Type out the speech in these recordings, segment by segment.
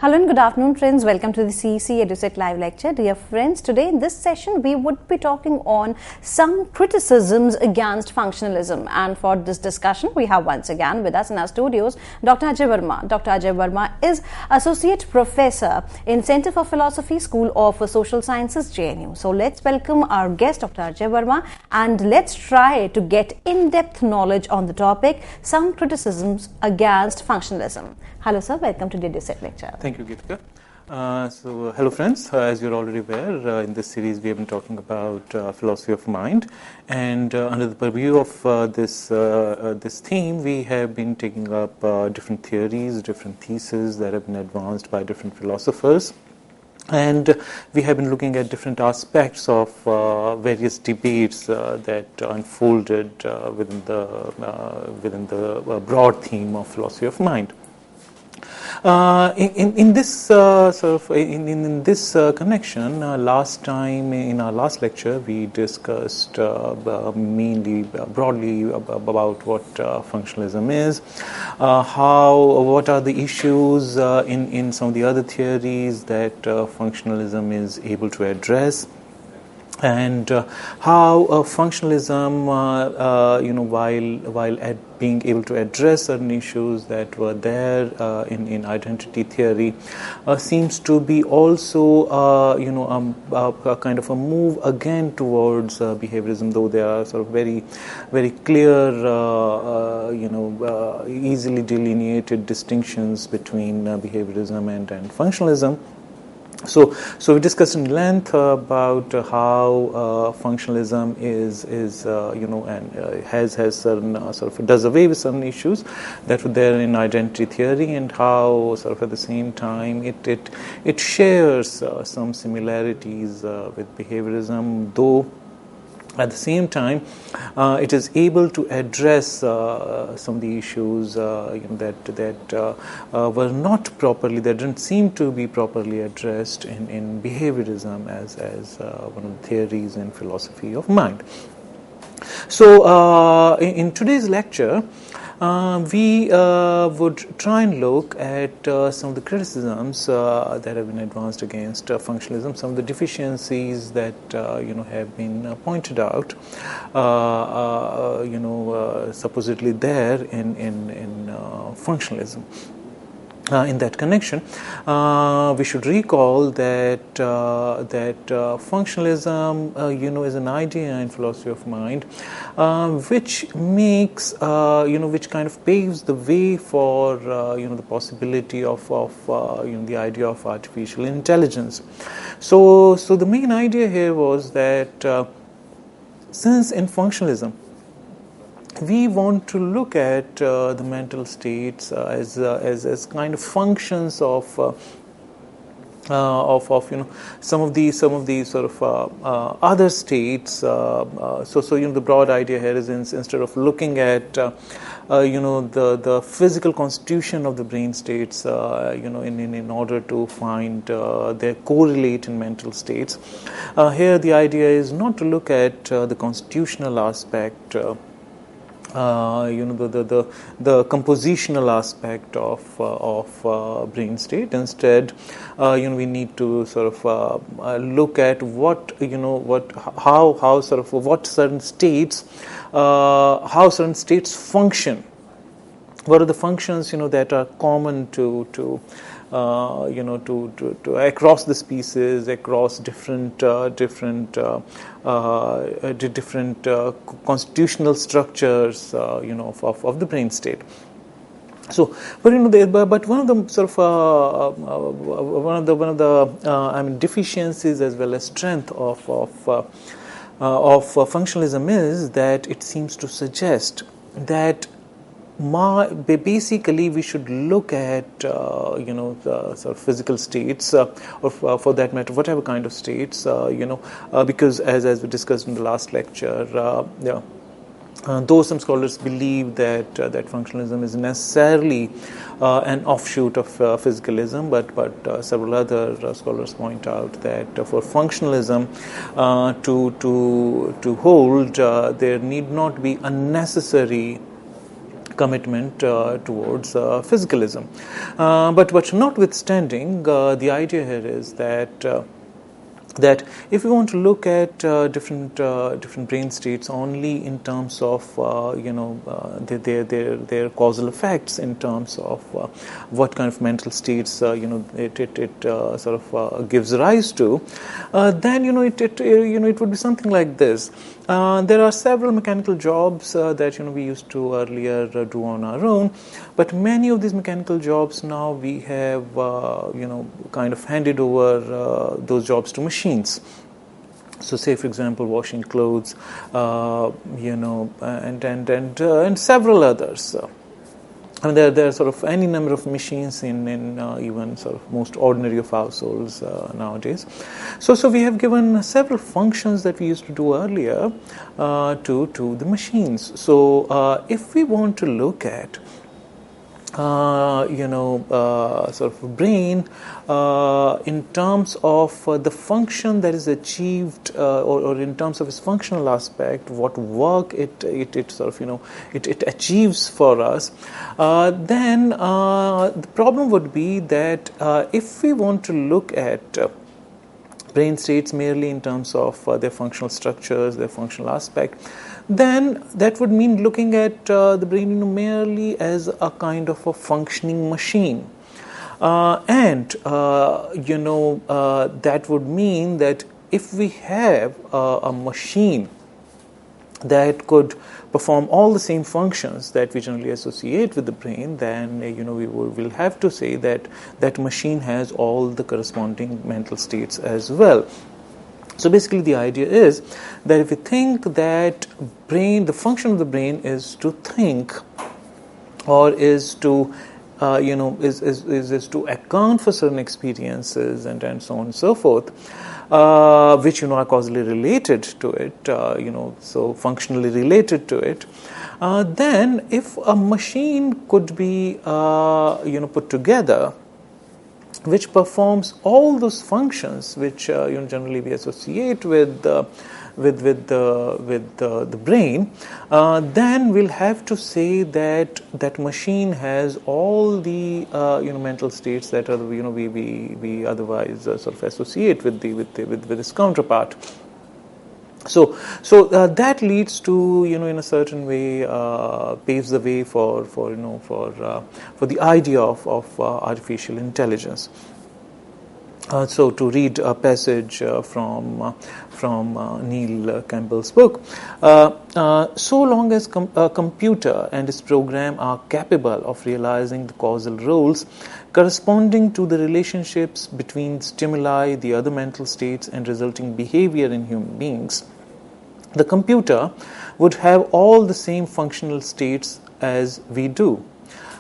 Hello and good afternoon, friends. Welcome to the CEC-UGC live lecture. Dear friends, today in this session we would be talking on some criticisms against functionalism, and for this discussion we have once again with us in our studios Dr. Ajay Verma. Dr. Ajay Verma is Associate Professor in Center for Philosophy, School of Social Sciences, JNU. So let's welcome our guest Dr. Ajay Verma and let's try to get in-depth knowledge on the topic, some criticisms against functionalism. Hello sir, welcome to the UGC lecture. Thank you, Geetika. Hello friends. As you're already aware, in this series we have been talking about philosophy of mind, and under the purview of this theme, we have been taking up different theories, different theses that have been advanced by different philosophers, and we have been looking at different aspects of various debates that unfolded within the broad theme of philosophy of mind. In this connection, last time in our last lecture we discussed mainly broadly about what functionalism is, what are the issues in some of the other theories that functionalism is able to address, and how functionalism, while being able to address certain issues that were there in identity theory, seems to be also a kind of a move again towards behaviorism, though there are sort of very, very clear, easily delineated distinctions between behaviorism and functionalism. So we discussed in length about how functionalism is has certain sort of does away with certain issues that were there in identity theory, and how sort of at the same time it shares some similarities with behaviorism, though at the same time, it is able to address some of the issues that were not properly, that didn't seem to be properly addressed in behaviorism as one of the theories in philosophy of mind. So, in today's lecture, we would try and look at some of the criticisms that have been advanced against functionalism, some of the deficiencies that have been pointed out, supposedly there in functionalism. In that connection, we should recall that functionalism, is an idea in philosophy of mind, which makes, which kind of paves the way for, the possibility of the idea of artificial intelligence. So the main idea here was that since in functionalism we want to look at the mental states as kind of functions of some of these sort of other states. So the broad idea here is instead of looking at the physical constitution of the brain states, in order to find their correlate in mental states, here the idea is not to look at the constitutional aspect, the compositional aspect of brain state. Instead, we need to sort of look at how certain states function. What are the functions that are common to across the species, across different constitutional structures, of the brain state. So, but one of the sort of deficiencies as well as strength of functionalism is that it seems to suggest that basically we should look at the sort of physical states, or for that matter whatever kind of states, because as we discussed in the last lecture, though some scholars believe that functionalism is necessarily an offshoot of physicalism, but several other scholars point out that for functionalism to hold, there need not be unnecessary commitment towards physicalism. But notwithstanding, the idea here is that if we want to look at different brain states only in terms of their causal effects, in terms of what kind of mental states it sort of gives rise to, then it would be something like this. There are several mechanical jobs that we used to earlier do on our own, but many of these mechanical jobs now we have kind of handed over those jobs to machines. So, say for example, washing clothes, and several others. I mean, there are sort of any number of machines in even sort of most ordinary of households nowadays. So we have given several functions that we used to do earlier to the machines. So if we want to look at sort of brain in terms of the function that is achieved, or in terms of its functional aspect, what work it sort of it achieves for us, then the problem would be that if we want to look at brain states merely in terms of their functional structures, their functional aspect, then that would mean looking at the brain merely as a kind of a functioning machine. That would mean that if we have a machine that could perform all the same functions that we generally associate with the brain, then we will have to say that that machine has all the corresponding mental states as well. So basically the idea is that if we think that the function of the brain is to think, or is to is to account for certain experiences and so on and so forth, which are causally related to it, so functionally related to it, then if a machine could be put together, which performs all those functions which generally we associate with the brain, then we'll have to say that that machine has all the mental states that are we otherwise sort of associate with its counterpart. So that leads to in a certain way paves the way for the idea of artificial intelligence. So to read a passage from Neil Campbell's book, so long as a computer and its program are capable of realizing the causal roles corresponding to the relationships between stimuli, the other mental states, and resulting behavior in human beings, the computer would have all the same functional states as we do.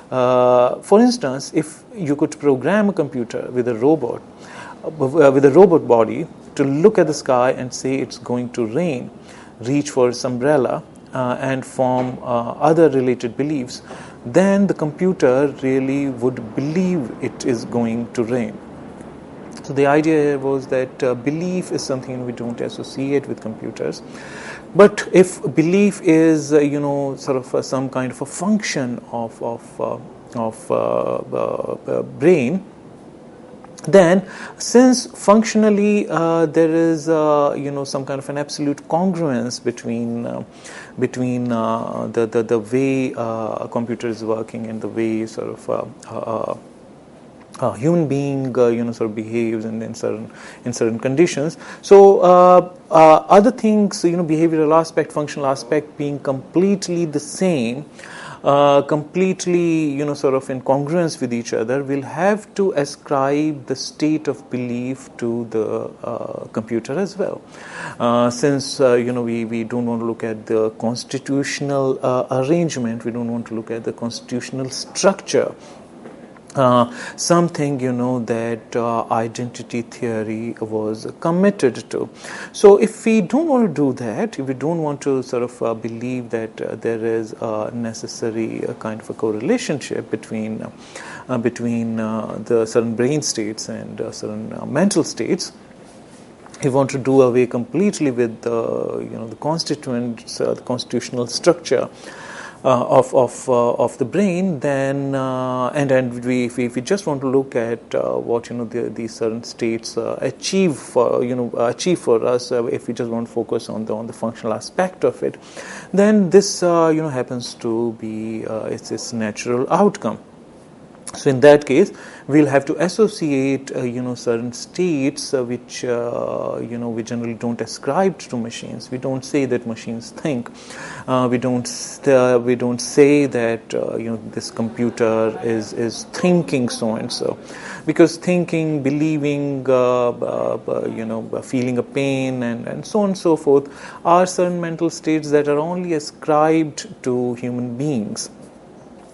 For instance, if you could program a computer with a robot body to look at the sky and say it's going to rain, reach for its umbrella, and form other related beliefs, then the computer really would believe it is going to rain. So the idea here was that belief is something we don't associate with computers. But if belief is, sort of some kind of a function of brain, then since functionally there is some kind of an absolute congruence between the way a computer is working and the way sort of a human being sort of behaves in certain conditions. So other things, behavioral aspect, functional aspect being completely the same, completely sort of in congruence with each other, we'll have to ascribe the state of belief to the computer as well. Since we don't want to look at the constitutional arrangement, we don't want to look at the constitutional structure, something that identity theory was committed to. So if we don't want to do that, if we don't want to sort of believe that there is a necessary kind of a correlationship between the certain brain states and certain mental states, we want to do away completely with the constituents, the constitutional structure of the brain, then and if we just want to look at what these certain states achieve for us, if we just want to focus on the functional aspect of it, then this happens to be its natural outcome. So in that case, we'll have to associate certain states which we generally don't ascribe to machines. We don't say that machines think. We don't say that this computer is thinking so and so, because thinking, believing, feeling a pain, and so on and so forth are certain mental states that are only ascribed to human beings.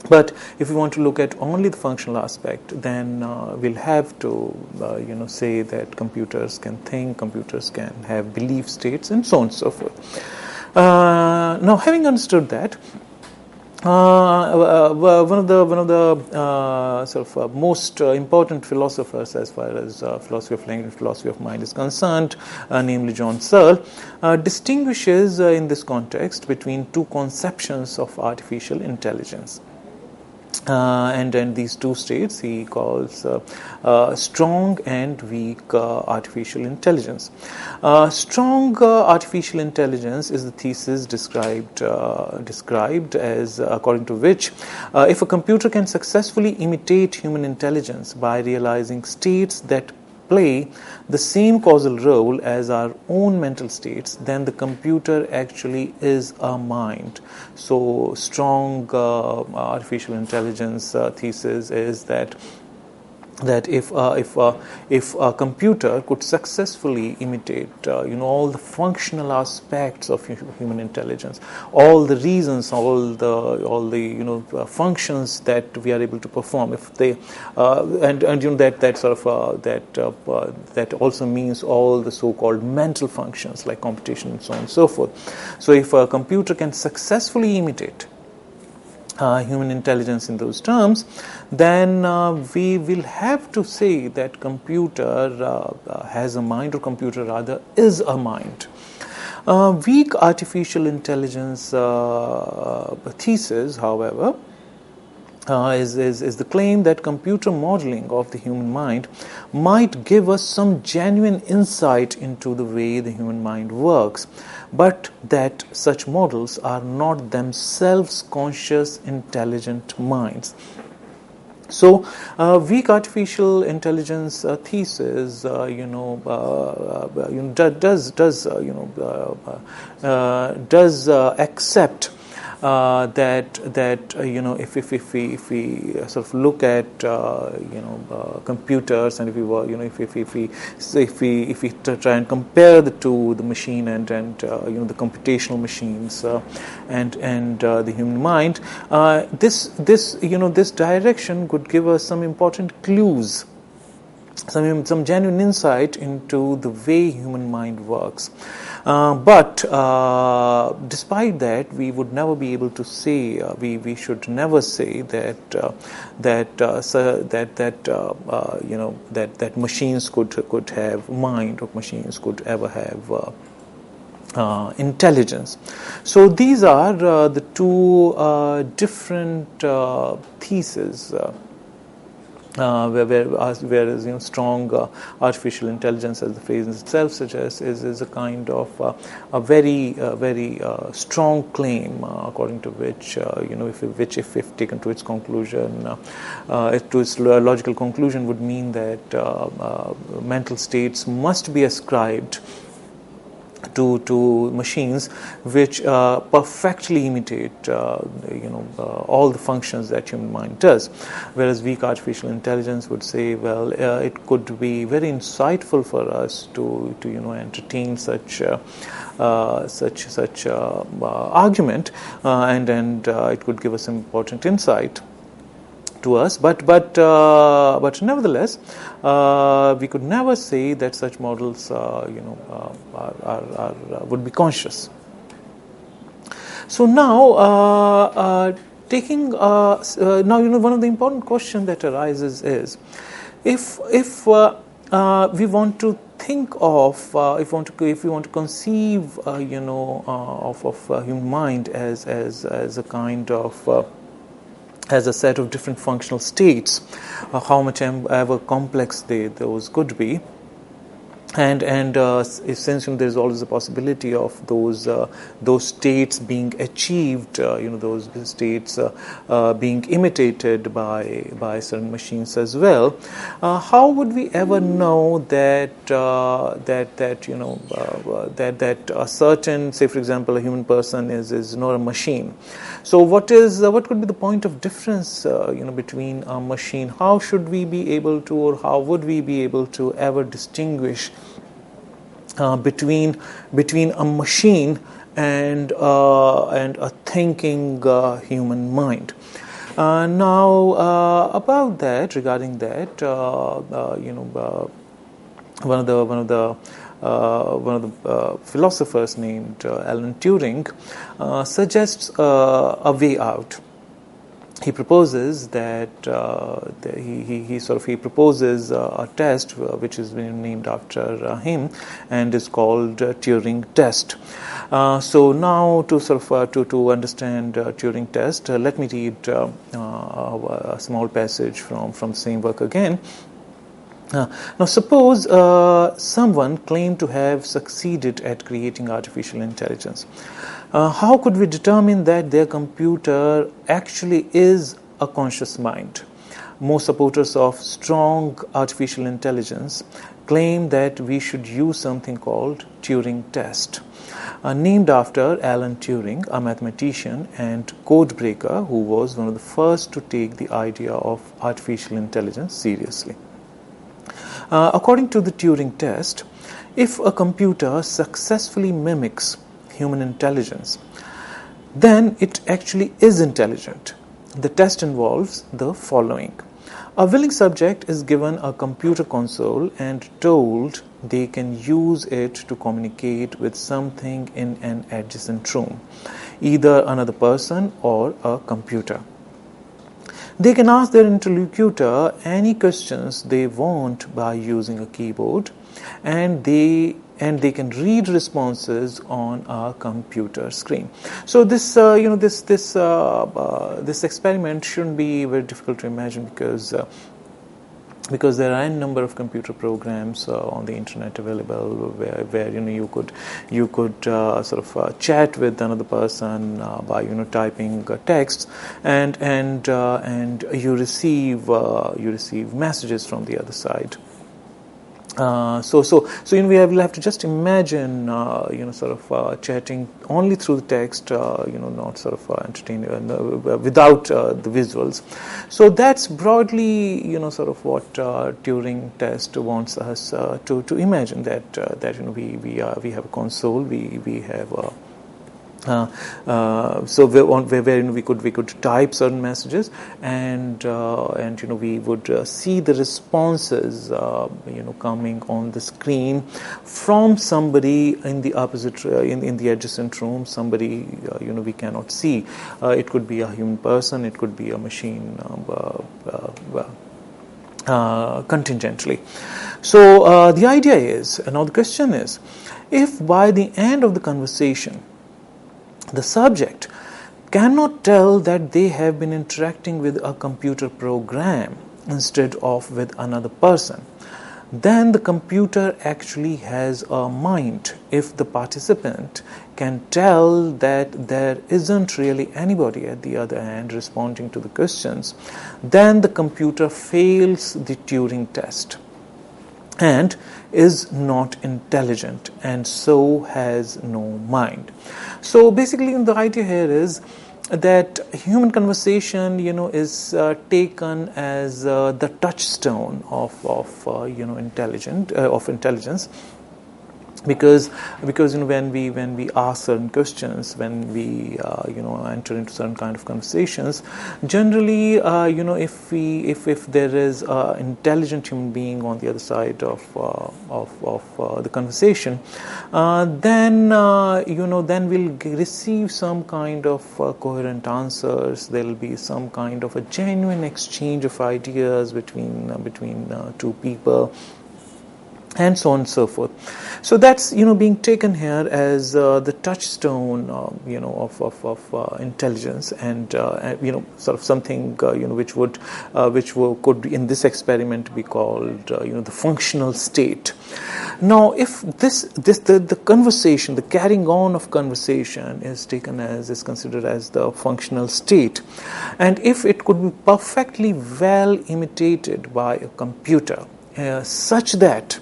But if we want to look at only the functional aspect, then we'll have to say that computers can think, computers can have belief states, and so on and so forth. Now, having understood that, one of the most important philosophers as far as philosophy of language, philosophy of mind is concerned, namely John Searle, distinguishes in this context between two conceptions of artificial intelligence. And these two states he calls strong and weak artificial intelligence. Strong artificial intelligence is the thesis described as, according to which, if a computer can successfully imitate human intelligence by realizing states that play the same causal role as our own mental states, then the computer actually is a mind. So strong artificial intelligence thesis is that if a computer could successfully imitate all the functional aspects of human intelligence, all the reasons, all the functions that we are able to perform, if they that also means all the so-called mental functions like computation and so on and so forth. So if a computer can successfully imitate human intelligence in those terms, then we will have to say that computer has a mind, or computer rather is a mind. Weak artificial intelligence thesis, however, is the claim that computer modeling of the human mind might give us some genuine insight into the way the human mind works, but that such models are not themselves conscious, intelligent minds. So, weak artificial intelligence thesis, does accept that if we sort of look at computers, and if we try and compare the two, the machine and the computational machines and the human mind, this direction could give us some important clues, some genuine insight into the way human mind works. But despite that, we would never be able to say, we should never say that machines could have mind, or machines could ever have intelligence. So these are the two different theses. Whereas strong artificial intelligence, as the phrase itself suggests, is a kind of a very strong claim, according to which if taken to its conclusion, to its logical conclusion, would mean that mental states must be ascribed to machines which perfectly imitate all the functions that human mind does, whereas weak artificial intelligence would say, well, it could be very insightful for us to entertain such argument, and it could give us some important insight to us, but nevertheless, we could never say that such models, would be conscious. So now, taking now, one of the important questions that arises is, if we want to think of if we want to conceive of human mind as a kind of as a set of different functional states, how much ever complex those could be. And since there is always a possibility of those states being achieved, those states being imitated by certain machines as well, how would we ever know that a certain, say for example, a human person is not a machine? So what could be the point of difference between a machine? How should we be able to, or how would we be able to ever distinguish between a machine and a thinking human mind? Now, about that, regarding that, one of the philosophers named Alan Turing suggests a way out. He proposes that he proposes a test which is named after him and is called Turing Test. So now to understand Turing Test, let me read a small passage from the same work again. Now suppose someone claimed to have succeeded at creating artificial intelligence. How could we determine that their computer actually is a conscious mind? Most supporters of strong artificial intelligence claim that we should use something called Turing Test, named after Alan Turing, a mathematician and code breaker who was one of the first to take the idea of artificial intelligence seriously. According to the Turing Test, if a computer successfully mimics human intelligence, then it actually is intelligent. The test involves the following. A willing subject is given a computer console and told they can use it to communicate with something in an adjacent room, either another person or a computer. They can ask their interlocutor any questions they want by using a keyboard, and they can read responses on a computer screen. So this experiment shouldn't be very difficult to imagine because there are a number of computer programs on the internet available where you could chat with another person by by text and you receive messages from the other side. So we'll have to just imagine chatting only through the text, not entertaining without the visuals. So that's broadly what Turing Test wants us to imagine, that we have a console, we have so where we could type certain messages and we would see the responses coming on the screen from somebody in the opposite in the adjacent room, somebody we cannot see. It could be a human person, it could be a machine contingently. So the idea is, now the question is, if by the end of the conversation the subject cannot tell that they have been interacting with a computer program instead of with another person, then the computer actually has a mind. If the participant can tell that there isn't really anybody at the other end responding to the questions, then the computer fails the Turing test and is not intelligent and so has no mind. So basically the idea here is that human conversation is taken as the touchstone of intelligence, because when we ask certain questions, when we enter into certain kind of conversations, generally if there is an intelligent human being on the other side of the conversation, then we'll receive some kind of coherent answers. There will be some kind of a genuine exchange of ideas between two people. and so on and so forth. So that's being taken here as the touchstone of intelligence, and sort of something could in this experiment be called the functional state. Now, if the conversation, the carrying on of conversation is considered as the functional state, and if it could be perfectly well imitated by a computer, such that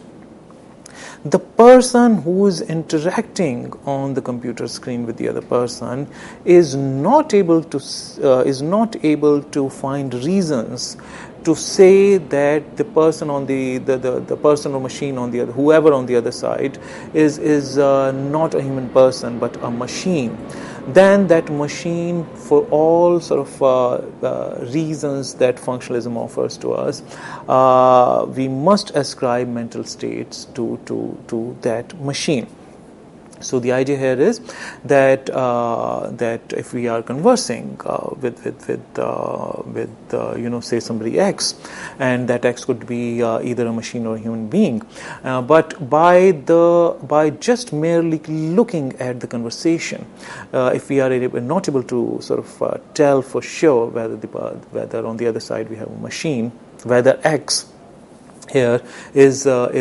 the person who is interacting on the computer screen with the other person is not able to find reasons to say that the person on the person or machine on the other, whoever on the other side is not a human person but a machine, then that machine, for all sort of reasons that functionalism offers to us, we must ascribe mental states to that machine. So the idea here is that if we are conversing with say somebody X, and that X could be either a machine or a human being, but by just merely looking at the conversation, if we are not able to sort of tell for sure whether on the other side we have a machine, whether X here is a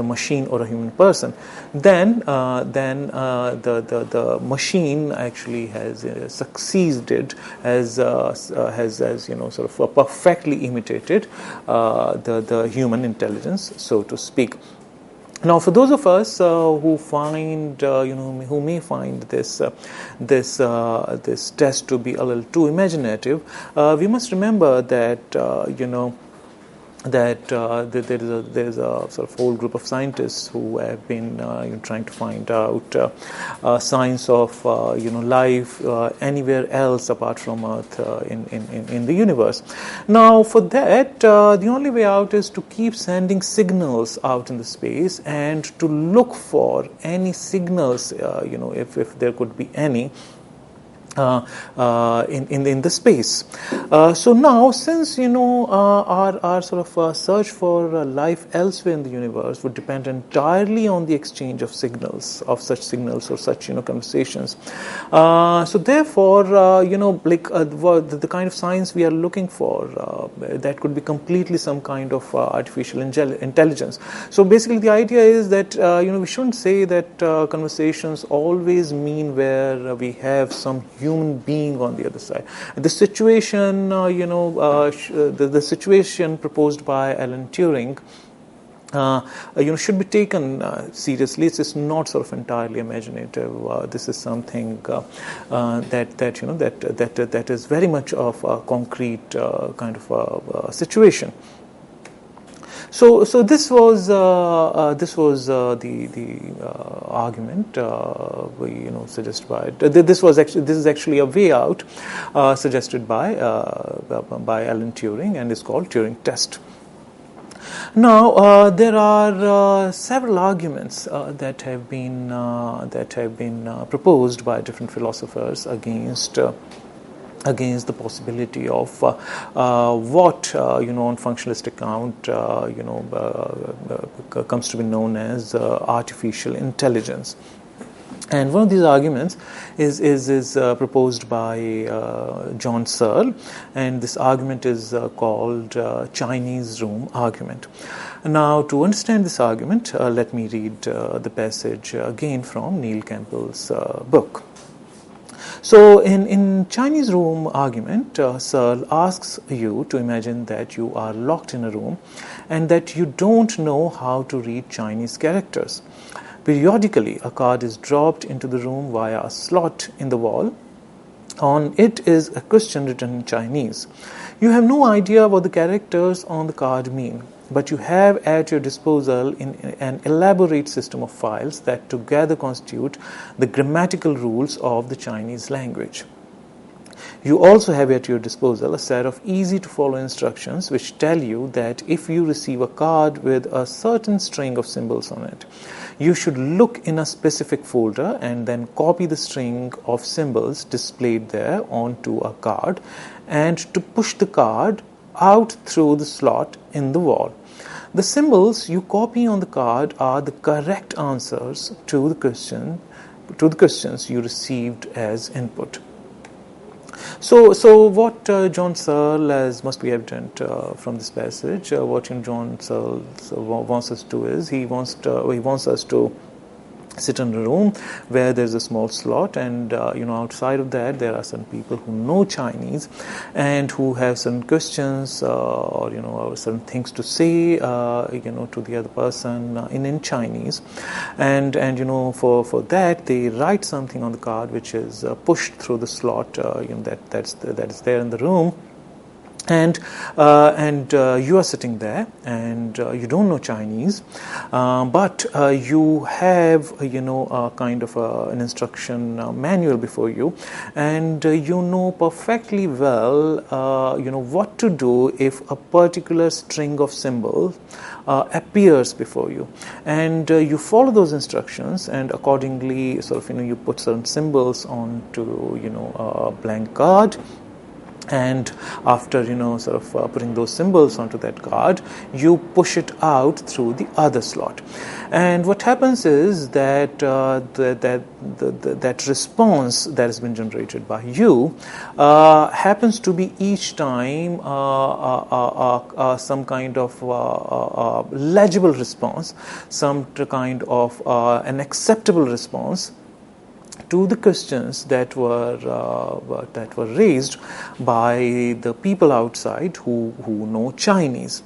machine or a human person, then the machine actually has succeeded, has sort of perfectly imitated the human intelligence, so to speak. Now, for those of us who may find this test to be a little too imaginative, we must remember that that there is a sort of whole group of scientists who have been trying to find out signs of life anywhere else apart from Earth in the universe. Now, for that, the only way out is to keep sending signals out in the space and to look for any signals, if there could be any, in the space. So now, since our sort of search for life elsewhere in the universe would depend entirely on the exchange of signals, or such conversations. So therefore, the kind of science we are looking for, that could be completely some kind of artificial intelligence. So basically, the idea is that we shouldn't say that conversations always mean where we have some human being on the other side. The situation, the situation proposed by Alan Turing, should be taken seriously. It's not sort of entirely imaginative. This is something that is very much of a concrete kind of situation. So this was the argument suggested by this is actually a way out suggested by Alan Turing, and is called Turing Test. Now, there are several arguments that have been proposed by different philosophers against the possibility of what on functionalist account comes to be known as artificial intelligence. And one of these arguments is proposed by John Searle, and this argument is called Chinese room argument. Now, to understand this argument, let me read the passage again from Neil Campbell's book. So, in Chinese room argument, Searle asks you to imagine that you are locked in a room and that you don't know how to read Chinese characters. Periodically, a card is dropped into the room via a slot in the wall. On it is a question written in Chinese. You have no idea what the characters on the card mean, but you have at your disposal an elaborate system of files that together constitute the grammatical rules of the Chinese language. You also have at your disposal a set of easy-to-follow instructions which tell you that if you receive a card with a certain string of symbols on it, you should look in a specific folder and then copy the string of symbols displayed there onto a card and to push the card out through the slot in the wall. The symbols you copy on the card are the correct answers to the questions you received as input. So what John Searle, as must be evident from this passage, what John Searle wants us to do is he wants us to sit in a room where there's a small slot, and outside of that there are some people who know Chinese and who have certain questions or certain things to say to the other person in Chinese, and for that they write something on the card which is pushed through the slot that is there in the room. And you are sitting there, and you don't know Chinese, but you have a kind of an instruction manual before you, and you know perfectly well what to do if a particular string of symbols appears before you, and you follow those instructions, and accordingly you put certain symbols onto a blank card. And after putting those symbols onto that card, you push it out through the other slot, and what happens is that that response that has been generated by you happens to be each time some kind of legible response, some kind of an acceptable response to the questions that were raised by the people outside who know Chinese.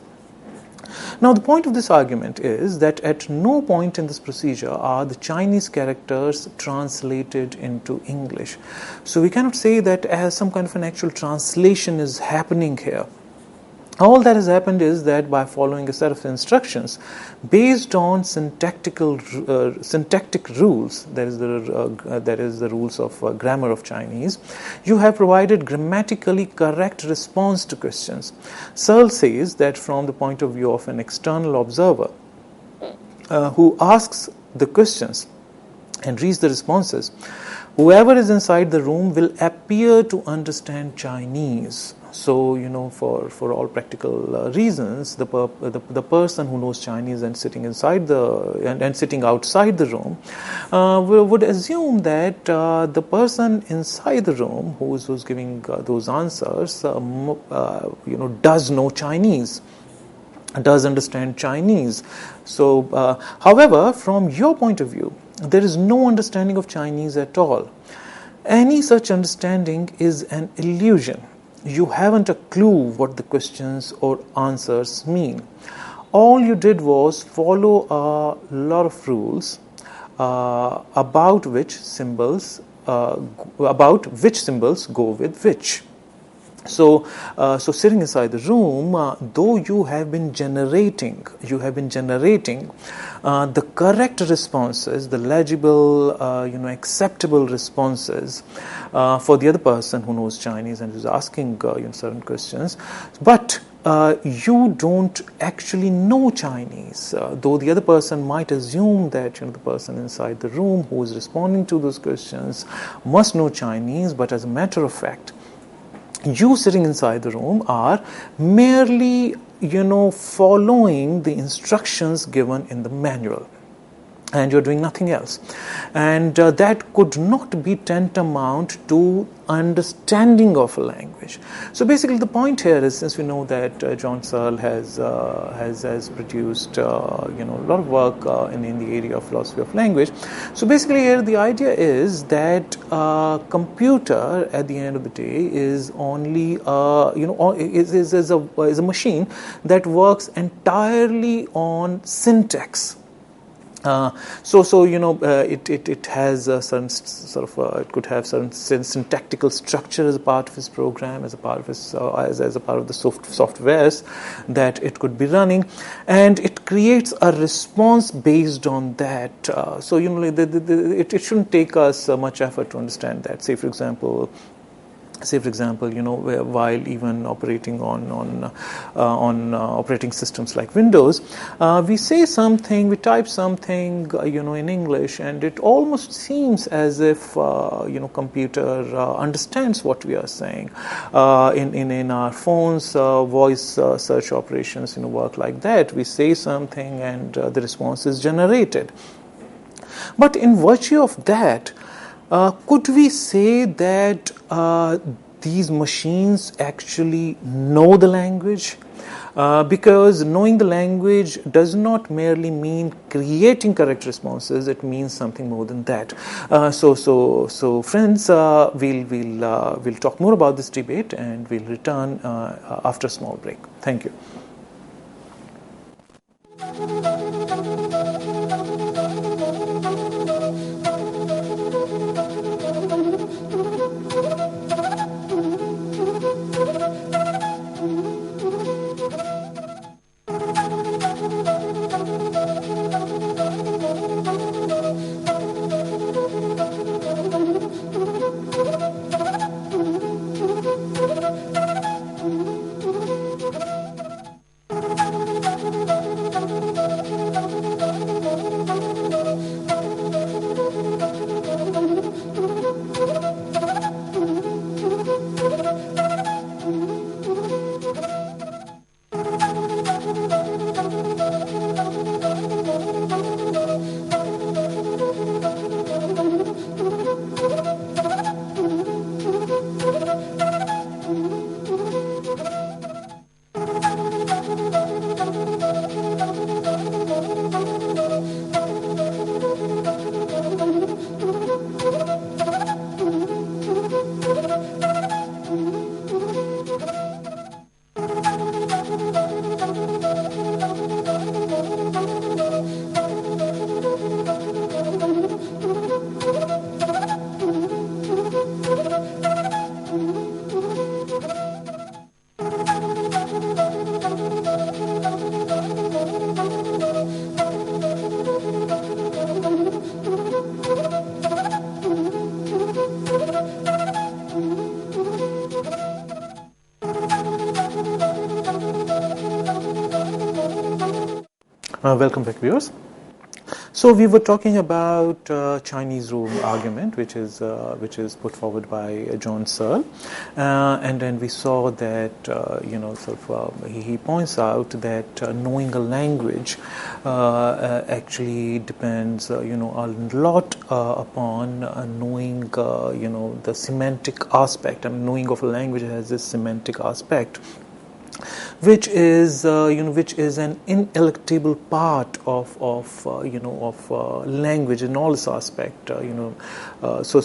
Now, the point of this argument is that at no point in this procedure are the Chinese characters translated into English. So we cannot say that as some kind of an actual translation is happening here. All that has happened is that by following a set of instructions based on syntactic rules, that is the rules of grammar of Chinese, you have provided grammatically correct response to questions. Searle says that from the point of view of an external observer who asks the questions and reads the responses, whoever is inside the room will appear to understand Chinese. So, for all practical reasons, the person who knows Chinese and sitting inside and sitting outside the room would assume that the person inside the room who's giving those answers, does know Chinese, does understand Chinese. So, however, from your point of view, there is no understanding of Chinese at all. Any such understanding is an illusion. You haven't a clue what the questions or answers mean. All you did was follow a lot of rules about which symbols go with which. So sitting inside the room, though you have been generating the correct responses, the legible, acceptable responses for the other person who knows Chinese and is asking certain questions, but you don't actually know Chinese, though the other person might assume that the person inside the room who is responding to those questions must know Chinese, but as a matter of fact, you sitting inside the room are merely, following the instructions given in the manual, and you're doing nothing else. And that could not be tantamount to understanding of a language. So basically the point here is, since we know that John Searle has produced a lot of work in the area of philosophy of language. So basically here the idea is that computer at the end of the day is only is a machine that works entirely on syntax. It has a certain it could have certain syntactical structure as a part of its program, as a part of its as a part of the softwares that it could be running, and it creates a response based on that. It shouldn't take us much effort to understand that. Say, for example, say for example, while even operating on operating systems like Windows, we say something, we type something, in English, and it almost seems as if computer understands what we are saying. In our phones, voice search operations work like that. We say something, and the response is generated. But in virtue of that, could we say that these machines actually know the language? Because knowing the language does not merely mean creating correct responses; it means something more than that. So, friends, we'll talk more about this debate, and we'll return after a small break. Thank you. Welcome back, viewers. So we were talking about Chinese room argument, which is put forward by John Searle, and then we saw that he points out that knowing a language actually depends a lot upon knowing the semantic aspect. I mean, knowing of a language has this semantic aspect, which is an ineluctable part of language in all its aspect. So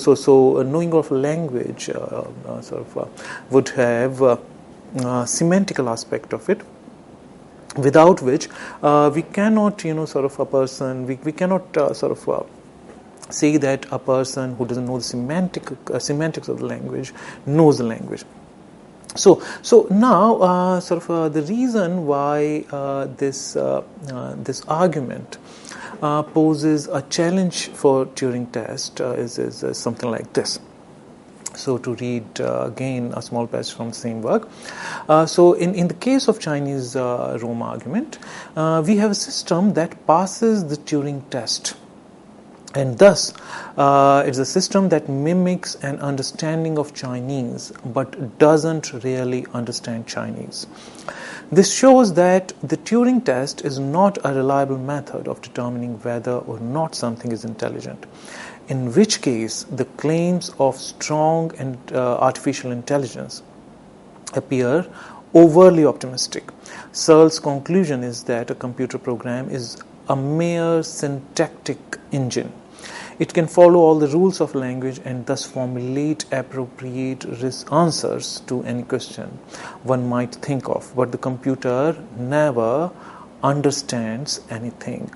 knowing of a language would have semantical aspect of it, without which we cannot we cannot say that a person who doesn't know the semantics of the language knows the language. So now, the reason why this argument poses a challenge for Turing test is something like this. So to read again a small passage from the same work. So in the case of Chinese Rome argument, we have a system that passes the Turing test. And thus, it's a system that mimics an understanding of Chinese but doesn't really understand Chinese. This shows that the Turing test is not a reliable method of determining whether or not something is intelligent, in which case the claims of strong and artificial intelligence appear overly optimistic. Searle's conclusion is that a computer program is a mere syntactic engine. It can follow all the rules of language and thus formulate appropriate answers to any question one might think of. But the computer never understands anything.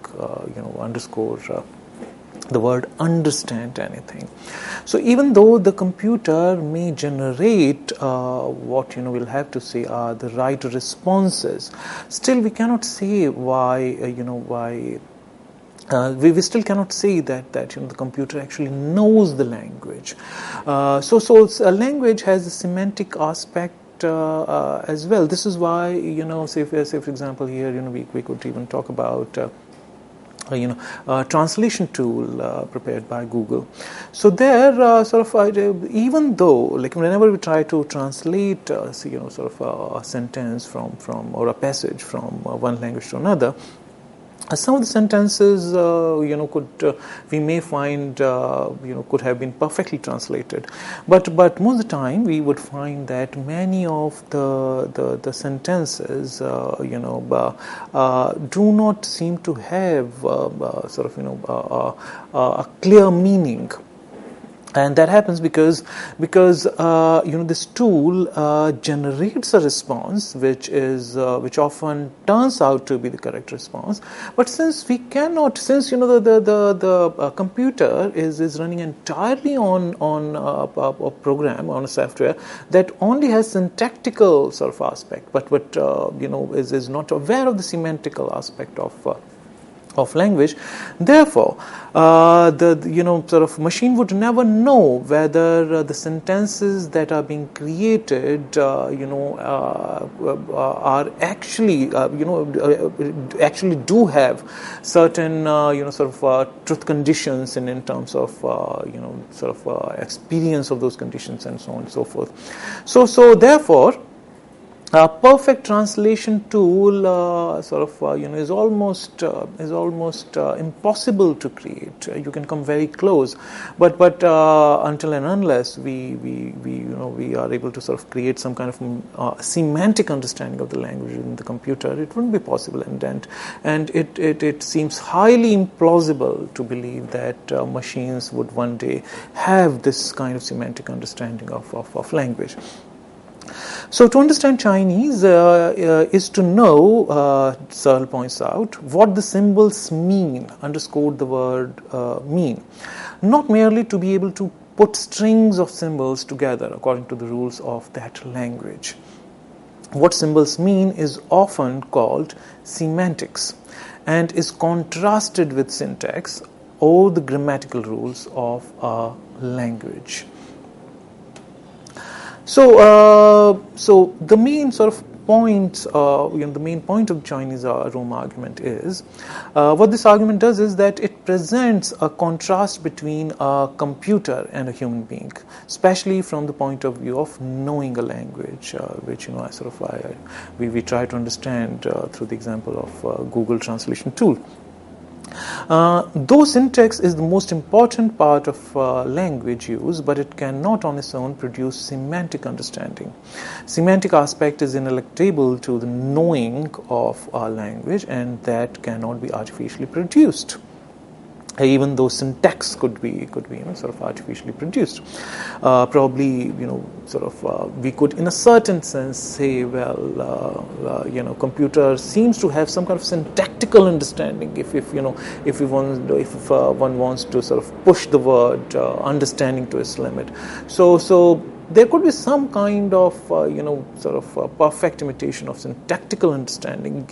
The word understand anything. So even though the computer may generate what we'll have to say are the right responses, still we cannot say why we still cannot say that the computer actually knows the language. So a language has a semantic aspect as well. This is why, say for example here, we could even talk about translation tool prepared by Google. So there, even though, like whenever we try to translate, a sentence from or a passage from one language to another, some of the sentences, we may find, could have been perfectly translated, but most of the time we would find that many of the sentences, do not seem to have a clear meaning. And that happens because this tool generates a response which often turns out to be the correct response. But since the computer is running entirely on a program, on a software that only has syntactical sort of aspect, but is not aware of the semantical aspect of language. Therefore, the machine would never know whether the sentences that are being created, are actually, actually do have certain, truth conditions in terms of, experience of those conditions and so on and so forth. So therefore, a perfect translation tool is almost impossible to create. You can come very close, but until and unless we are able to sort of create some kind of semantic understanding of the language in the computer, it wouldn't be possible. And it seems highly implausible to believe that machines would one day have this kind of semantic understanding of language. So to understand Chinese is to know, Searle points out, what the symbols mean, underscored the word mean, not merely to be able to put strings of symbols together according to the rules of that language. What symbols mean is often called semantics and is contrasted with syntax or the grammatical rules of a language. So the main sort of point, the main point of the Chinese Rome argument is, what this argument does is that it presents a contrast between a computer and a human being, especially from the point of view of knowing a language, which we try to understand through the example of Google Translation tool. Though syntax is the most important part of language use, but it cannot on its own produce semantic understanding. Semantic aspect is ineluctable to the knowing of our language, and that cannot be artificially produced. Even though syntax could be sort of artificially produced, probably we could in a certain sense say, well, computer seems to have some kind of syntactical understanding if one wants to sort of push the word understanding to its limit. So there could be some kind of perfect imitation of syntactical understanding,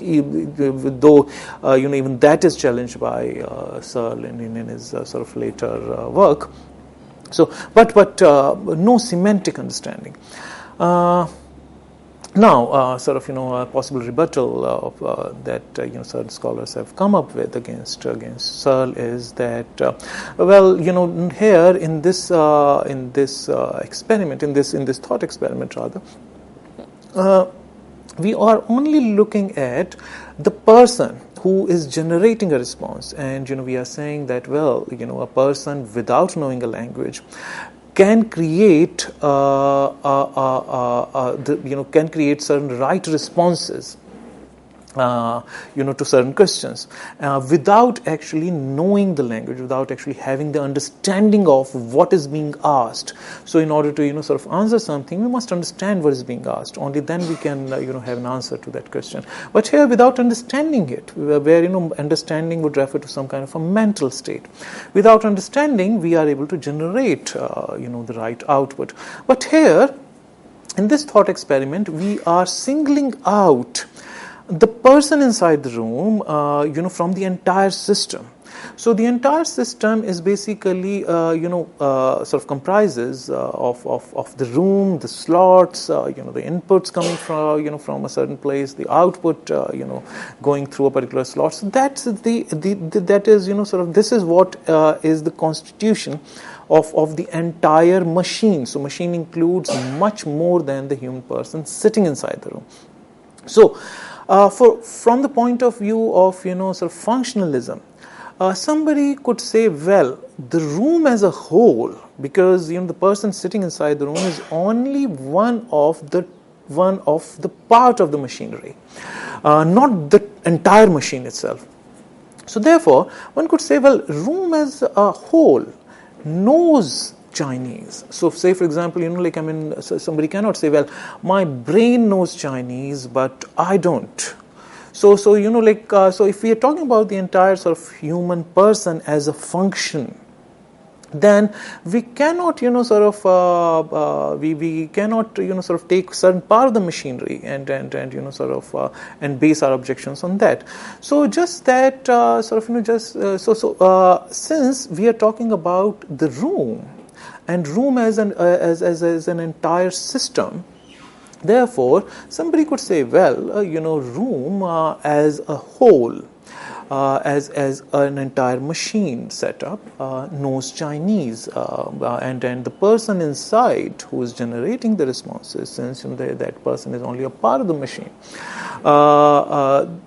though even that is challenged by Searle in his sort of later work. So, but no semantic understanding. Now, a possible rebuttal that certain scholars have come up with against Searle is that here in this experiment, in this thought experiment rather, we are only looking at the person who is generating a response, and we are saying that a person without knowing a language can create certain right responses to certain questions without actually knowing the language, without actually having the understanding of what is being asked. So in order to sort of answer something, we must understand what is being asked. Only then we can have an answer to that question. But here, without understanding it, where understanding would refer to some kind of a mental state, without understanding, we are able to generate the right output. But here, in this thought experiment, we are singling out the person inside the room, from the entire system. So the entire system is basically, sort of comprises of the room, the slots, the inputs coming from a certain place, the output, going through a particular slot. So that's that is, sort of, this is what is the constitution of the entire machine. So machine includes much more than the human person sitting inside the room. So from the point of view of, sort of functionalism, somebody could say, well, the room as a whole, because the person sitting inside the room is only one of the part of the machinery, not the entire machine itself. So therefore, one could say, well, room as a whole knows Chinese. So say, for example, somebody cannot say, well, my brain knows Chinese, but I don't. So so if we are talking about the entire sort of human person as a function, then we cannot, we cannot, sort of take certain part of the machinery and and base our objections on that. So just that, since we are talking about the room, and room as an entire system, therefore somebody could say, well, room as a whole, as an entire machine setup, knows Chinese, and the person inside who is generating the responses, since that person is only a part of the machine.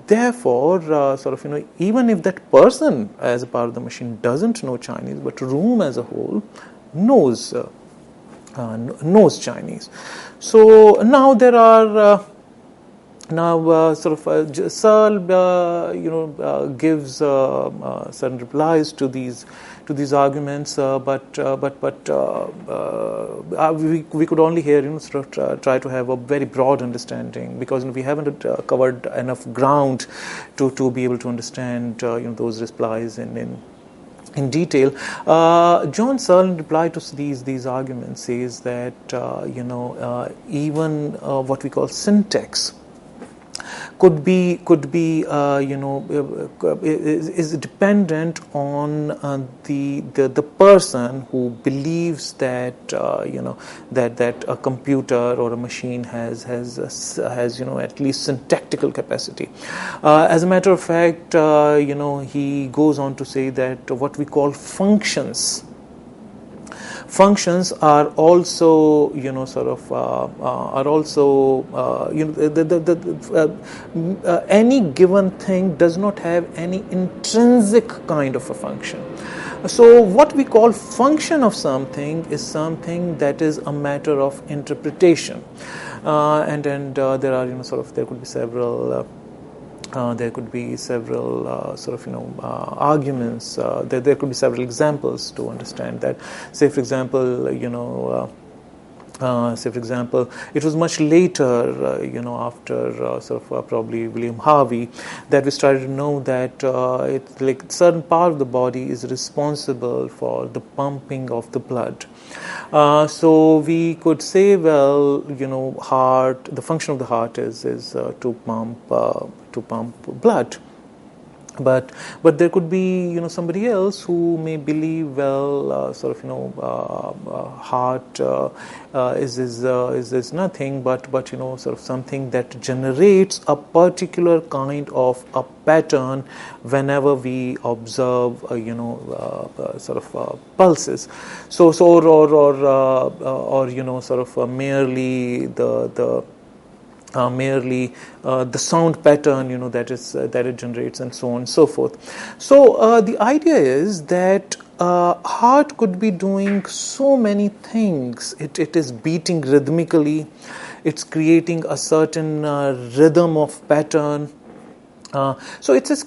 Therefore, even if that person as a part of the machine doesn't know Chinese, but room as a whole knows Chinese. So now there are Searle gives certain replies to these arguments, but we could only here try to have a very broad understanding, because we haven't covered enough ground to be able to understand those replies in detail. John Searle, in reply to these arguments, says that even what we call syntax could be is dependent on the person who believes that that a computer or a machine has at least syntactical capacity. As a matter of fact, he goes on to say that what we call functions are also any given thing does not have any intrinsic kind of a function. So what we call function of something is something that is a matter of interpretation, and there are there could be several. Arguments. There could be several examples to understand that. Say, for example, it was much later, after probably William Harvey, that we started to know that certain part of the body is responsible for the pumping of the blood. So we could say, well, heart. The function of the heart is to pump blood. But there could be somebody else who may believe, well, heart is nothing but something that generates a particular kind of a pattern whenever we observe pulses. So merely the sound pattern that it generates, and so on and so forth. So the idea is that heart could be doing so many things. It is beating rhythmically, it's creating a certain rhythm of pattern. So it is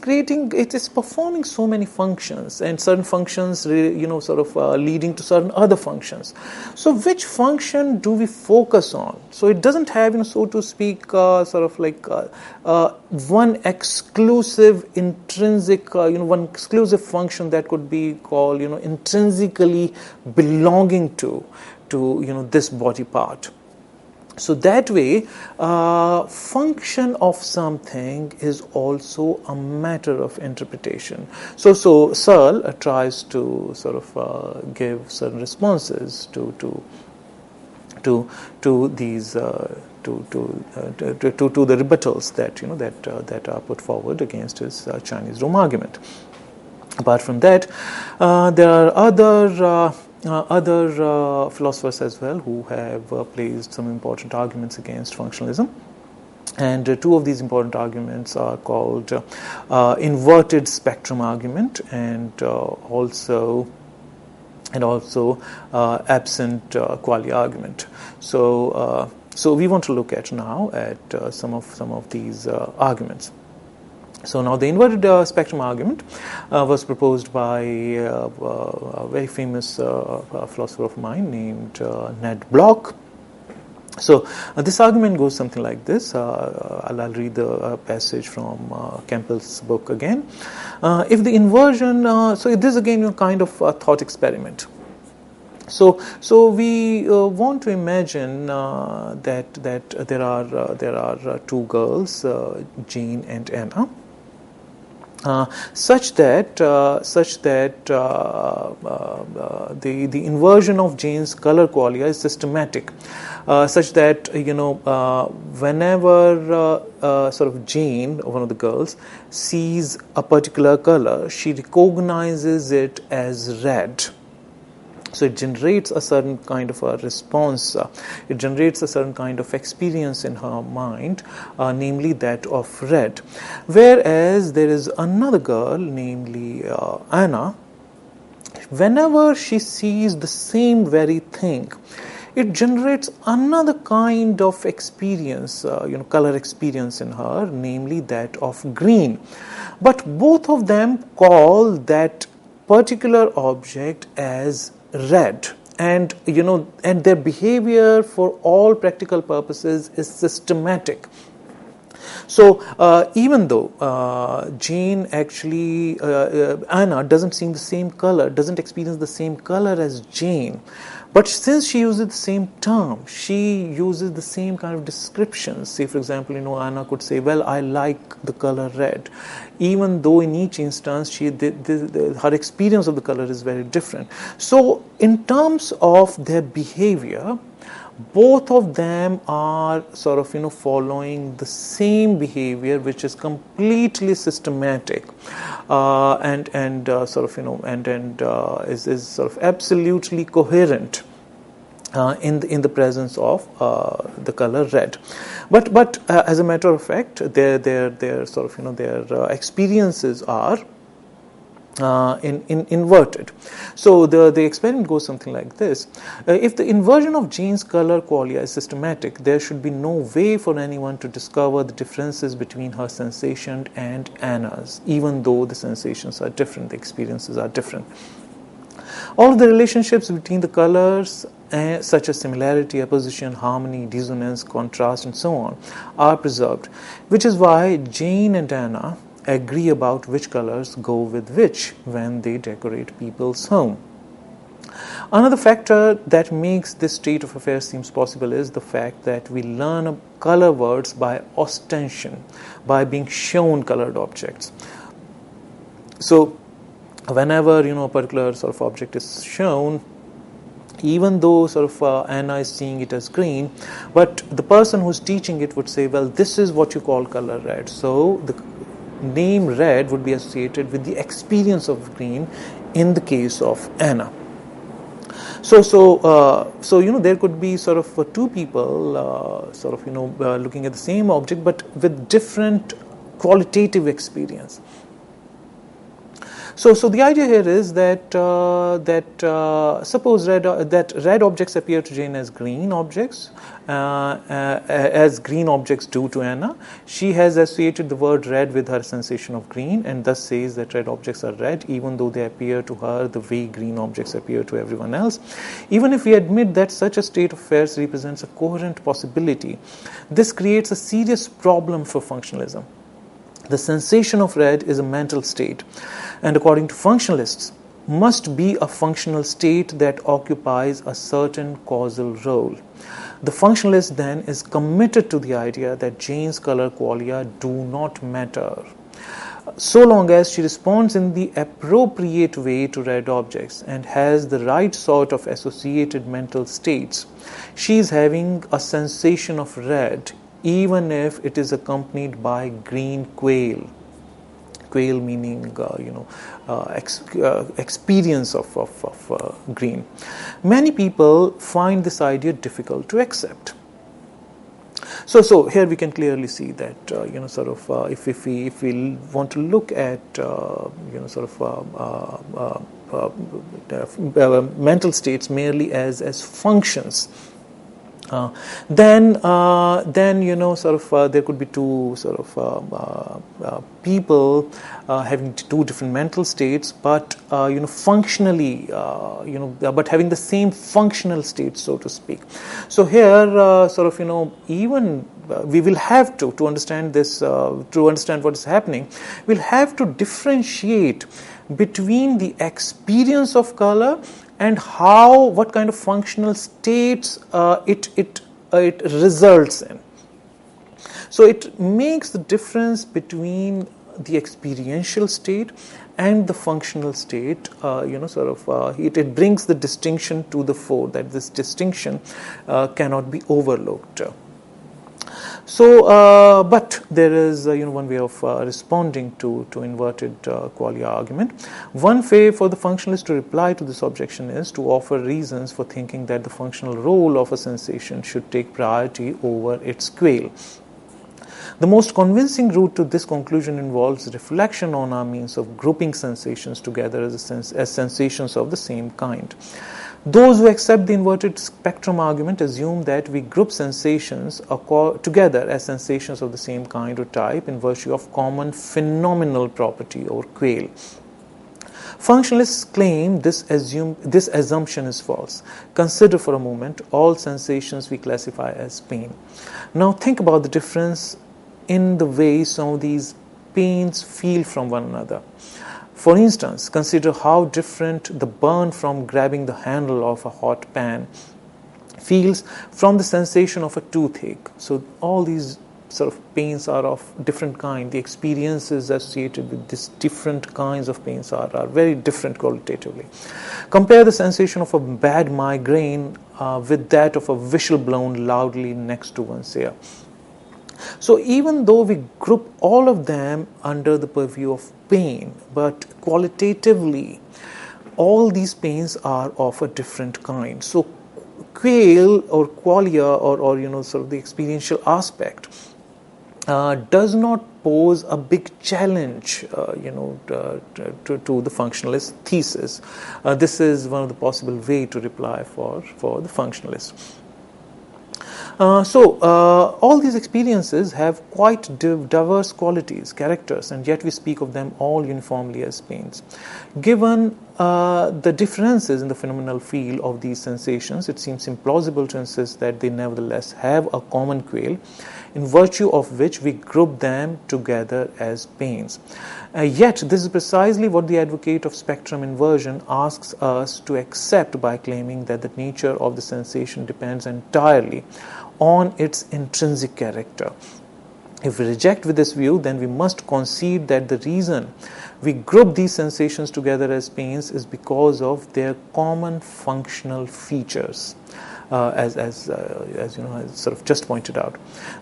performing so many functions, and certain functions leading to certain other functions. So which function do we focus on? So it doesn't have so to speak one exclusive intrinsic one exclusive function that could be called intrinsically belonging to this body part. So that way, function of something is also a matter of interpretation. So Searle tries to sort of give certain responses to these to the rebuttals that that are put forward against his Chinese Rome argument. Apart from that, there are other philosophers as well who have placed some important arguments against functionalism. And two of these important arguments are called inverted spectrum argument and also absent Qualia argument. So we want to look at now at some of these arguments. So now the inverted spectrum argument was proposed by a very famous philosopher of mine named Ned Block. So this argument goes something like this. I'll read the passage from Campbell's book again. If the inversion, so this is again a kind of a thought experiment. So we want to imagine that there are two girls, Jane and Anna. Such that the inversion of Jane's color qualia is systematic, such that whenever sort of Jane, one of the girls, sees a particular color, she recognizes it as red. So it generates a certain kind of a response. It generates a certain kind of experience in her mind, namely that of red. Whereas there is another girl, namely Anna, whenever she sees the same very thing, it generates another kind of experience, color experience in her, namely that of green. But both of them call that particular object as red, and their behavior for all practical purposes is systematic. So even though Jane actually Anna doesn't see the same color, doesn't experience the same color as Jane, but since she uses the same term, she uses the same kind of descriptions. Say, for example, Anna could say, well, I like the color red, even though in each instance her experience of the color is very different. So in terms of their behavior, both of them are sort of following the same behavior, which is completely systematic, and sort of is sort of absolutely coherent in the presence of the color red. But as a matter of fact, their sort of their experiences are inverted. So the experiment goes something like this. If the inversion of Jane's color qualia is systematic, there should be no way for anyone to discover the differences between her sensation and Anna's, even though the sensations are different, the experiences are different. All of the relationships between the colors, such as similarity, opposition, harmony, dissonance, contrast, and so on, are preserved, which is why Jane and Anna agree about which colors go with which when they decorate people's home. Another factor that makes this state of affairs seems possible is the fact that we learn color words by ostension, by being shown colored objects. So whenever a particular sort of object is shown, even though sort of Anna is seeing it as green, but the person who's teaching it would say, well, this is what you call color red. So the name red would be associated with the experience of green in the case of Anna. So there could be sort of two people looking at the same object but with different qualitative experience. So the idea here is that suppose red objects appear to Jane as green objects, as green objects do to Anna. She has associated the word red with her sensation of green, and thus says that red objects are red, even though they appear to her the way green objects appear to everyone else. Even if we admit that such a state of affairs represents a coherent possibility, this creates a serious problem for functionalism. The sensation of red is a mental state, and according to functionalists, must be a functional state that occupies a certain causal role. The functionalist then is committed to the idea that Jane's color qualia do not matter, so long as she responds in the appropriate way to red objects and has the right sort of associated mental states. She is having a sensation of red, even if it is accompanied by green quail. Quail meaning, experience of green. Many people find this idea difficult to accept. So here we can clearly see that if we want to look at mental states merely as functions, then there could be two people having two different mental states, but functionally, but having the same functional state, so to speak. So here, even we will have to understand this, to understand what is happening, we'll have to differentiate between the experience of color and what kind of functional states it results in. So it makes the difference between the experiential state and the functional state. It brings the distinction to the fore, that this distinction cannot be overlooked. So, but there is one way of responding to inverted qualia argument. One way for the functionalist to reply to this objection is to offer reasons for thinking that the functional role of a sensation should take priority over its quale. The most convincing route to this conclusion involves reflection on our means of grouping sensations together as sensations of the same kind. Those who accept the inverted spectrum argument assume that we group sensations together as sensations of the same kind or type in virtue of common phenomenal property or quale. Functionalists claim this assumption is false. Consider for a moment all sensations we classify as pain. Now think about the difference in the way some of these pains feel from one another. For instance, consider how different the burn from grabbing the handle of a hot pan feels from the sensation of a toothache. So all these sort of pains are of different kind. The experiences associated with these different kinds of pains are very different qualitatively. Compare the sensation of a bad migraine with that of a whistle blown loudly next to one's ear. So even though we group all of them under the purview of pain, but qualitatively all these pains are of a different kind. So quale or qualia or sort of the experiential aspect does not pose a big challenge to the functionalist thesis. This is one of the possible way to reply for the functionalists. All these experiences have quite diverse qualities, characters, and yet we speak of them all uniformly as pains. Given the differences in the phenomenal field of these sensations, it seems implausible to insist that they nevertheless have a common quale, in virtue of which we group them together as pains. Yet, this is precisely what the advocate of spectrum inversion asks us to accept by claiming that the nature of the sensation depends entirely on its intrinsic character. If we reject with this view, then we must concede that the reason we group these sensations together as pains is because of their common functional features. As sort of just pointed out,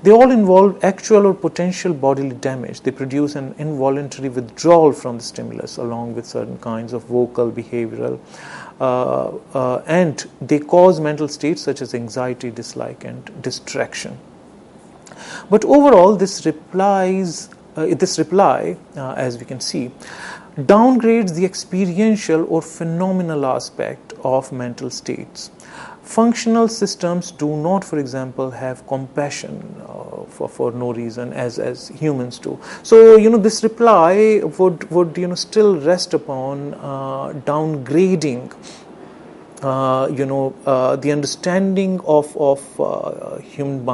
they all involve actual or potential bodily damage. They produce an involuntary withdrawal from the stimulus, along with certain kinds of vocal, behavioral, and they cause mental states such as anxiety, dislike, and distraction. But overall, this reply, as we can see, downgrades the experiential or phenomenal aspect of mental states. Functional systems do not, for example, have compassion for no reason as humans do. So, this reply would still rest upon downgrading the understanding of human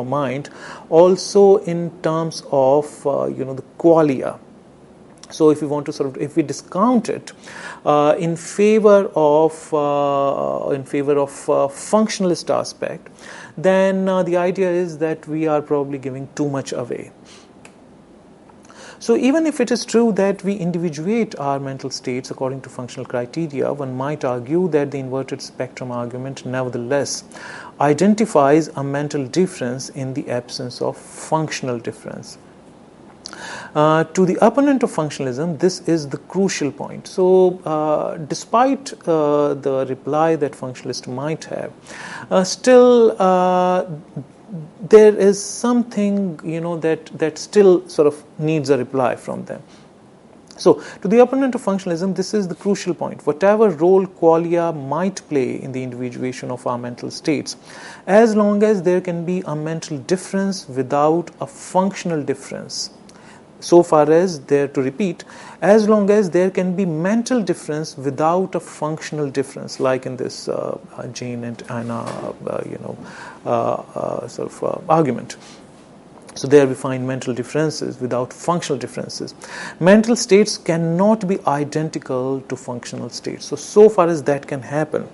mind also in terms of the qualia. So if we want to if we discount it in favor of functionalist aspect, then the idea is that we are probably giving too much away. So even if it is true that we individuate our mental states according to functional criteria, one might argue that the inverted spectrum argument nevertheless identifies a mental difference in the absence of functional difference. To the opponent of functionalism, this is the crucial point. So, despite the reply that functionalists might have, still there is something that still sort of needs a reply from them. So, to the opponent of functionalism, this is the crucial point. Whatever role qualia might play in the individuation of our mental states, as long as there can be a mental difference without a functional difference, so far as there, to repeat, as long as there can be mental difference without a functional difference, like in this Jane and Anna, argument. So there we find mental differences without functional differences. Mental states cannot be identical to functional states. So far as that can happen,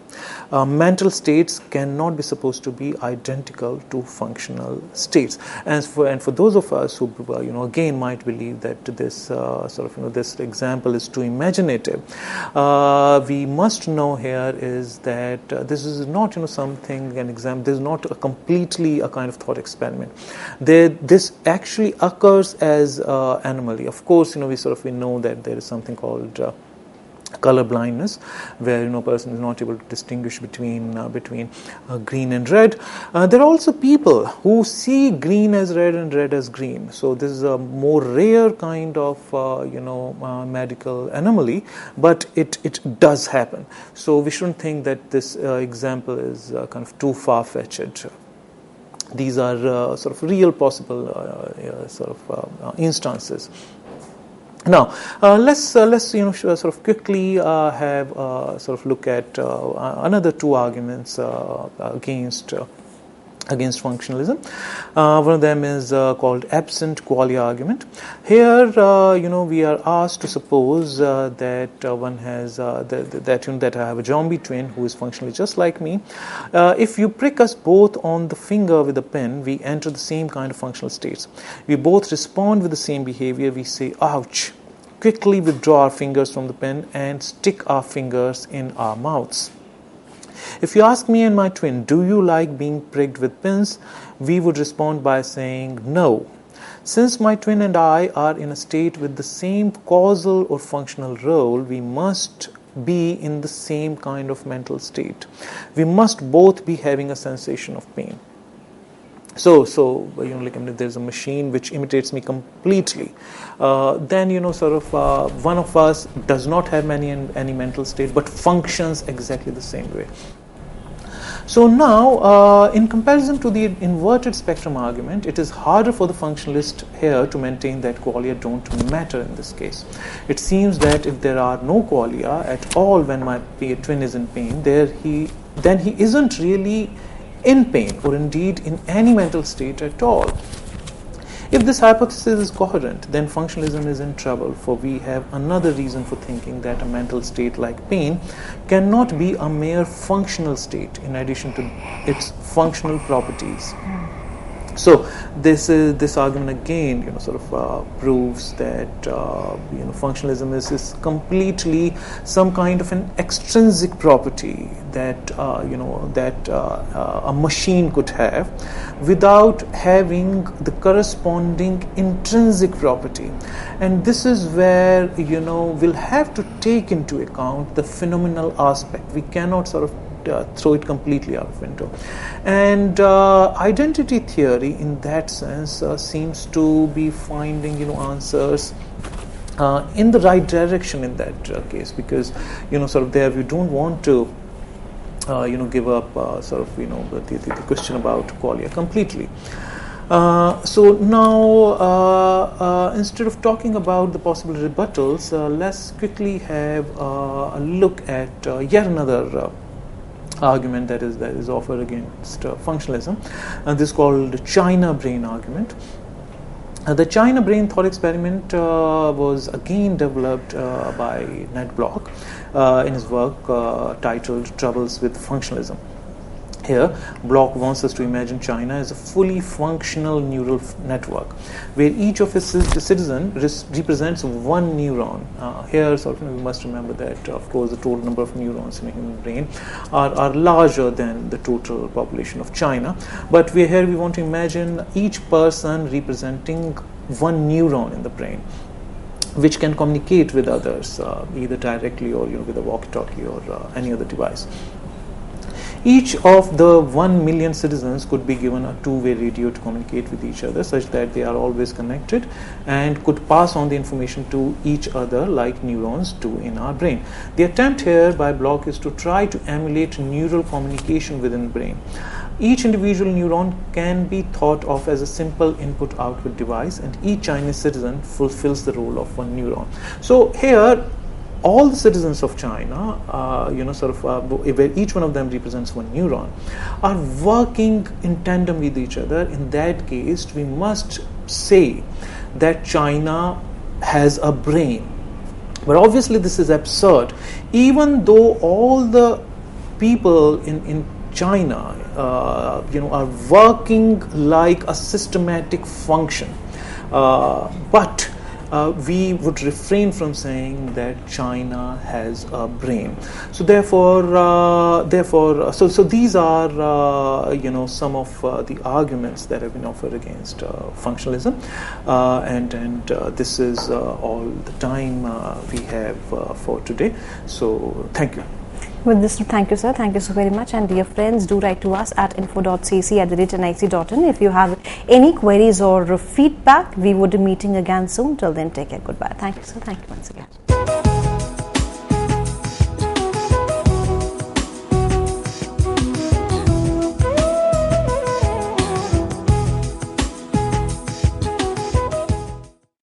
mental states cannot be supposed to be identical to functional states. And for those of us who again might believe that this this example is too imaginative, we must know here is that this is not something, an example. This is not completely a kind of thought experiment. This actually occurs as anomaly. Of course, we know that there is something called color blindness, where a person is not able to distinguish between green and red. There are also people who see green as red and red as green. So this is a more rare kind of medical anomaly, but it does happen. So we shouldn't think that this example is kind of too far-fetched. These are real possible instances. Now let's quickly have look at another two arguments against functionalism. One of them is called absent qualia argument. Here, we are asked to suppose that one has that I have a zombie twin who is functionally just like me. If you prick us both on the finger with a pen, we enter the same kind of functional states. We both respond with the same behavior. We say, "Ouch!" Quickly withdraw our fingers from the pen and stick our fingers in our mouths. If you ask me and my twin, "Do you like being pricked with pins?" we would respond by saying no. Since my twin and I are in a state with the same causal or functional role, we must be in the same kind of mental state. We must both be having a sensation of pain. So if there's a machine which imitates me completely, then one of us does not have any mental state, but functions exactly the same way. So now, in comparison to the inverted spectrum argument, it is harder for the functionalist here to maintain that qualia don't matter in this case. It seems that if there are no qualia at all when my twin is in pain, then he isn't really in pain, or indeed in any mental state at all. If this hypothesis is coherent, then functionalism is in trouble, for we have another reason for thinking that a mental state like pain cannot be a mere functional state in addition to its functional properties. So this argument again, proves that functionalism is completely some kind of an extrinsic property that a machine could have, without having the corresponding intrinsic property. And this is where we'll have to take into account the phenomenal aspect. We cannot throw it completely out of window. And identity theory in that sense seems to be finding answers in the right direction in that case, because there we don't want to give up the question about qualia completely. So now, instead of talking about the possible rebuttals, let's quickly have a look at yet another argument that is offered against functionalism, and this is called the China brain argument. The China brain thought experiment was again developed by Ned Block in his work titled Troubles with Functionalism. Here, Block wants us to imagine China as a fully functional neural network, where each of its citizens represents one neuron. Here, sort of, we must remember that, of course, the total number of neurons in a human brain are larger than the total population of China. But we want to imagine each person representing one neuron in the brain, which can communicate with others, either directly or with a walkie-talkie or any other device. Each of the 1 million citizens could be given a two-way radio to communicate with each other, such that they are always connected and could pass on the information to each other like neurons do in our brain. The attempt here by Block is to try to emulate neural communication within the brain. Each individual neuron can be thought of as a simple input-output device, and each Chinese citizen fulfills the role of one neuron. So here, all the citizens of China, where each one of them represents one neuron, are working in tandem with each other. In that case, we must say that China has a brain. But obviously, this is absurd. Even though all the people in China, are working like a systematic function, but we would refrain from saying that China has a brain. So therefore, so these are some of the arguments that have been offered against functionalism, and this is all the time we have for today. So thank you. With this, thank you, sir. Thank you so very much. And dear friends, do write to us at info.cc@nic.in if you have any queries or feedback. We would be meeting again soon. Till then, take care. Goodbye. Thank you, sir. Thank you once again.